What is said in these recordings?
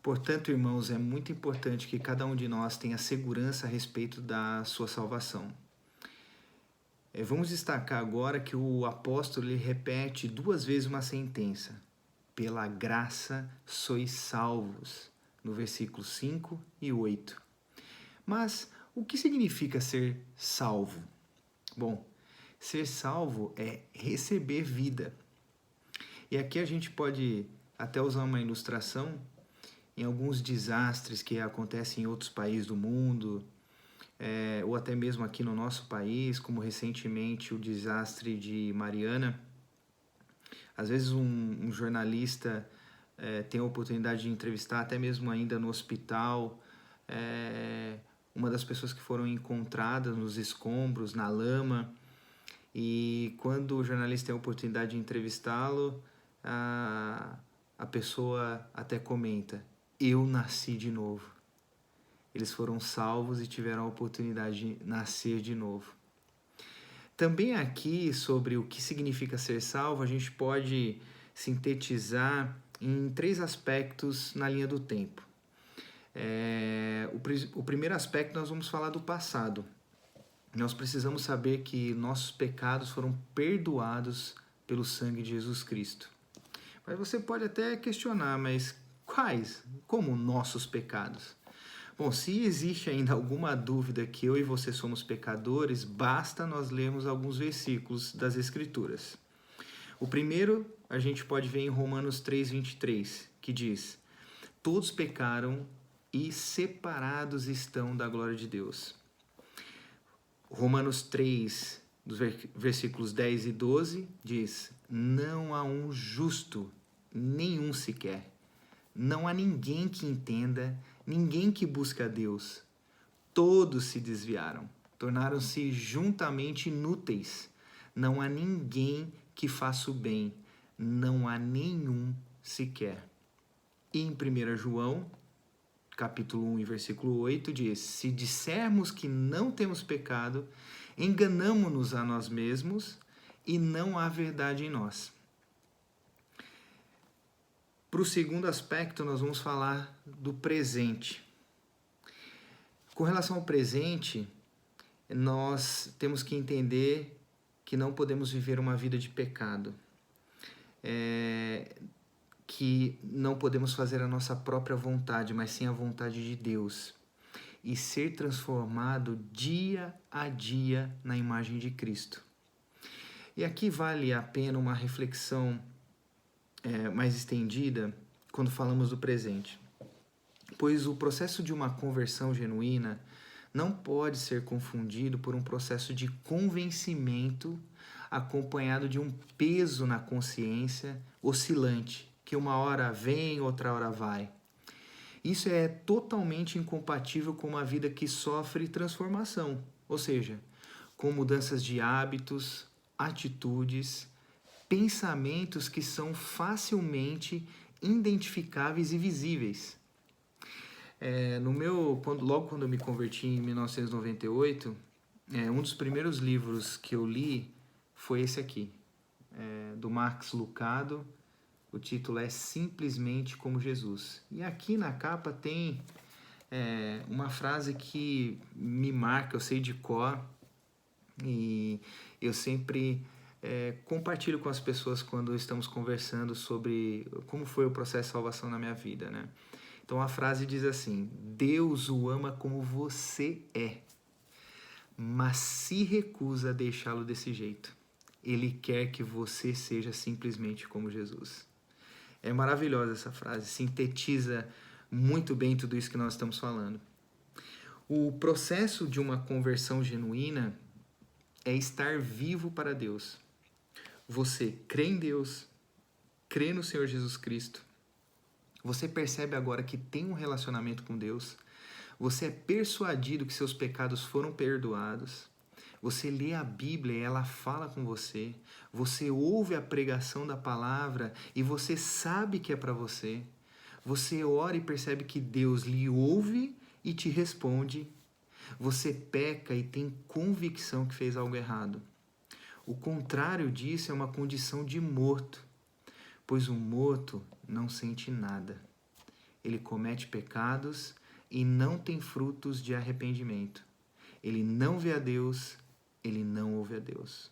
Portanto, irmãos, é muito importante que cada um de nós tenha segurança a respeito da sua salvação. Vamos destacar agora que o apóstolo ele repete duas vezes uma sentença. Pela graça sois salvos, no versículo 5 e 8. Mas o que significa ser salvo? Bom, ser salvo é receber vida. E aqui a gente pode até usar uma ilustração em alguns desastres que acontecem em outros países do mundo, ou até mesmo aqui no nosso país, como recentemente o desastre de Mariana. Às vezes um jornalista tem a oportunidade de entrevistar, até mesmo ainda no hospital, uma das pessoas que foram encontradas nos escombros, na lama, e quando o jornalista tem a oportunidade de entrevistá-lo, a pessoa até comenta, eu nasci de novo. Eles foram salvos e tiveram a oportunidade de nascer de novo. Também aqui, sobre o que significa ser salvo, a gente pode sintetizar em 3 aspectos na linha do tempo. O primeiro aspecto, nós vamos falar do passado. Nós precisamos saber que nossos pecados foram perdoados pelo sangue de Jesus Cristo. Mas você pode até questionar, mas quais? Como nossos pecados? Bom, se existe ainda alguma dúvida que eu e você somos pecadores, basta nós lermos alguns versículos das Escrituras. O primeiro a gente pode ver em Romanos 3:23, que diz: todos pecaram e separados estão da glória de Deus. Romanos 3, dos versículos 10 e 12, diz: não há um justo, nenhum sequer. Não há ninguém que entenda, ninguém que busque a Deus. Todos se desviaram, tornaram-se juntamente inúteis. Não há ninguém que faça o bem, não há nenhum sequer. E em 1 João, capítulo 1 e versículo 8, diz: se dissermos que não temos pecado, enganamo-nos a nós mesmos e não há verdade em nós. Para o segundo aspecto, nós vamos falar do presente. Com relação ao presente, nós temos que entender que não podemos viver uma vida de pecado. Que não podemos fazer a nossa própria vontade, mas sim a vontade de Deus. E ser transformado dia a dia na imagem de Cristo. E aqui vale a pena uma reflexão mais estendida quando falamos do presente. Pois o processo de uma conversão genuína não pode ser confundido por um processo de convencimento acompanhado de um peso na consciência oscilante, que uma hora vem, outra hora vai. Isso é totalmente incompatível com uma vida que sofre transformação, ou seja, com mudanças de hábitos, atitudes, pensamentos que são facilmente identificáveis e visíveis. Logo quando eu me converti em 1998, um dos primeiros livros que eu li foi esse aqui, do Max Lucado. O título é Simplesmente como Jesus. E aqui na capa tem uma frase que me marca, eu sei de cor, e eu sempre compartilho com as pessoas quando estamos conversando sobre como foi o processo de salvação na minha vida, né? Então a frase diz assim: Deus o ama como você é, mas se recusa a deixá-lo desse jeito. Ele quer que você seja simplesmente como Jesus. É maravilhosa essa frase, sintetiza muito bem tudo isso que nós estamos falando. O processo de uma conversão genuína é estar vivo para Deus. Você crê em Deus, crê no Senhor Jesus Cristo, você percebe agora que tem um relacionamento com Deus, você é persuadido que seus pecados foram perdoados, você lê a Bíblia e ela fala com você, você ouve a pregação da palavra e você sabe que é para você, você ora e percebe que Deus lhe ouve e te responde, você peca e tem convicção que fez algo errado. O contrário disso é uma condição de morto, pois o morto não sente nada. ele comete pecados e não tem frutos de arrependimento. Ele não vê a Deus, ele não ouve a Deus.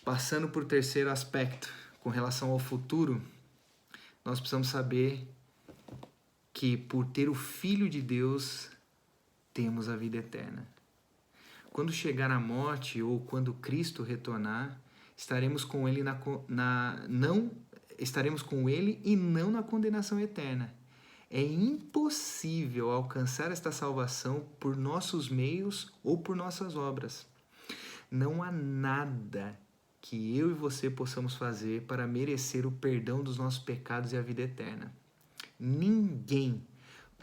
Passando por terceiro aspecto, com relação ao futuro, nós precisamos saber que por ter o Filho de Deus, temos a vida eterna. Quando chegar a morte ou quando Cristo retornar, estaremos com ele estaremos com ele e não na condenação eterna. É impossível alcançar esta salvação por nossos meios ou por nossas obras. Não há nada que eu e você possamos fazer para merecer o perdão dos nossos pecados e a vida eterna. Ninguém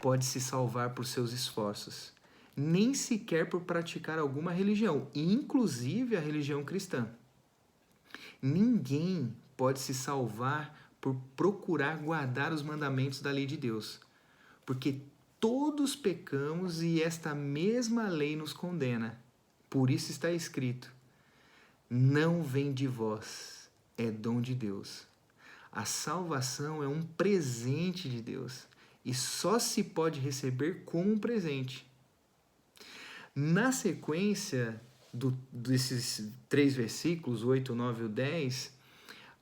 pode se salvar por seus esforços, nem sequer por praticar alguma religião, inclusive a religião cristã. Ninguém pode se salvar por procurar guardar os mandamentos da lei de Deus, porque todos pecamos e esta mesma lei nos condena. Por isso está escrito: não vem de vós, é dom de Deus. A salvação é um presente de Deus e só se pode receber como um presente. Na sequência desses 3 versículos, 8, 9 e 10,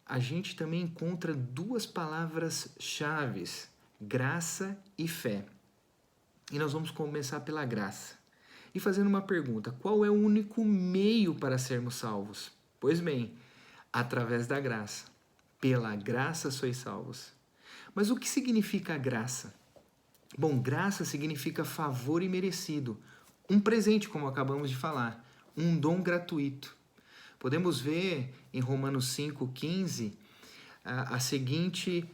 a gente também encontra 2 palavras-chave, graça e fé. E nós vamos começar pela graça. E fazendo uma pergunta: qual é o único meio para sermos salvos? Pois bem, através da graça. Pela graça sois salvos. Mas o que significa graça? Bom, graça significa favor imerecido, um presente, como acabamos de falar, um dom gratuito. Podemos ver em Romanos 5,15 a seguinte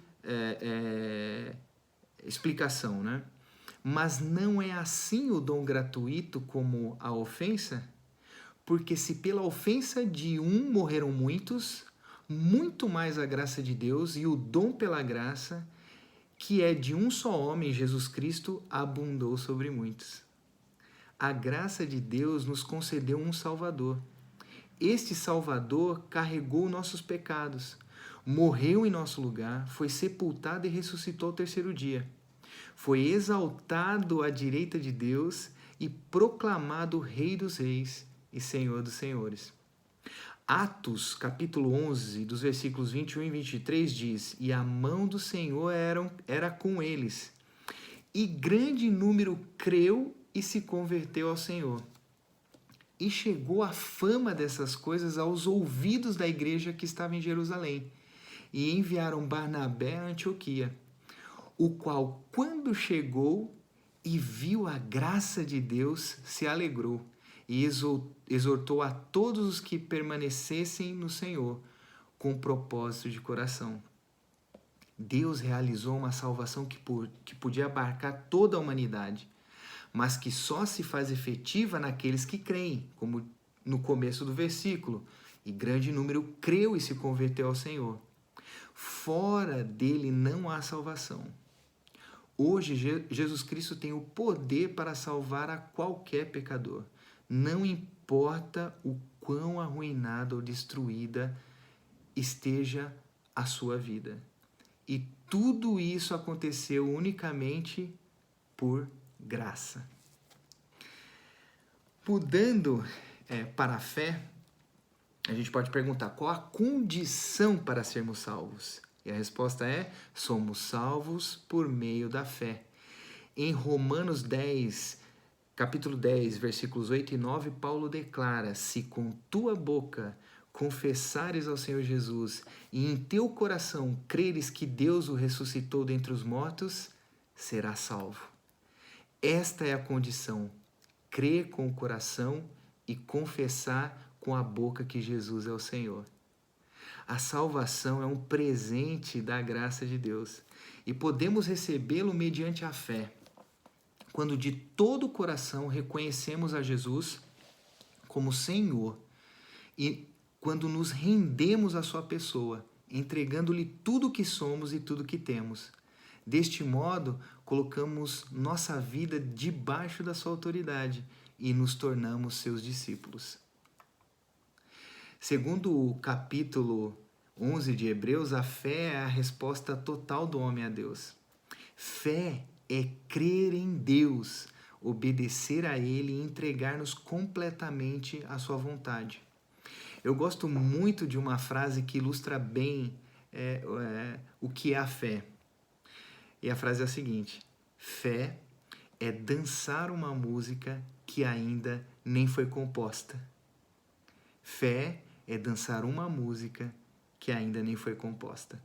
explicação, né? Mas não é assim o dom gratuito como a ofensa? Porque se pela ofensa de um morreram muitos, muito mais a graça de Deus e o dom pela graça, que é de um só homem, Jesus Cristo, abundou sobre muitos. A graça de Deus nos concedeu um Salvador. Este Salvador carregou nossos pecados, morreu em nosso lugar, foi sepultado e ressuscitou ao 3º dia. Foi exaltado à direita de Deus e proclamado Rei dos Reis e Senhor dos Senhores. Atos, capítulo 11, dos versículos 21 e 23 diz: e a mão do Senhor era com eles, e grande número creu e se converteu ao Senhor. E chegou a fama dessas coisas aos ouvidos da igreja que estava em Jerusalém, e enviaram Barnabé a Antioquia, o qual, quando chegou e viu a graça de Deus, se alegrou e exortou a todos os que permanecessem no Senhor com propósito de coração. Deus realizou uma salvação que podia abarcar toda a humanidade, mas que só se faz efetiva naqueles que creem, como no começo do versículo, e grande número creu e se converteu ao Senhor. Fora dele não há salvação. Hoje, Jesus Cristo tem o poder para salvar a qualquer pecador. Não importa o quão arruinada ou destruída esteja a sua vida. E tudo isso aconteceu unicamente por graça. Mudando para a fé, a gente pode perguntar: qual a condição para sermos salvos? E a resposta é: somos salvos por meio da fé. Em Romanos 10, capítulo 10, versículos 8 e 9, Paulo declara: se com tua boca confessares ao Senhor Jesus e em teu coração creres que Deus o ressuscitou dentre os mortos, serás salvo. Esta é a condição: crer com o coração e confessar com a boca que Jesus é o Senhor. A salvação é um presente da graça de Deus e podemos recebê-lo mediante a fé, quando de todo o coração reconhecemos a Jesus como Senhor e quando nos rendemos à sua pessoa, entregando-lhe tudo o que somos e tudo o que temos. Deste modo, colocamos nossa vida debaixo da sua autoridade e nos tornamos seus discípulos. Segundo o capítulo 11 de Hebreus, a fé é a resposta total do homem a Deus. Fé é crer em Deus, obedecer a Ele e entregar-nos completamente à sua vontade. Eu gosto muito de uma frase que ilustra bem o que é a fé. E a frase é a seguinte: fé é dançar uma música que ainda nem foi composta. Fé é dançar uma música que ainda nem foi composta.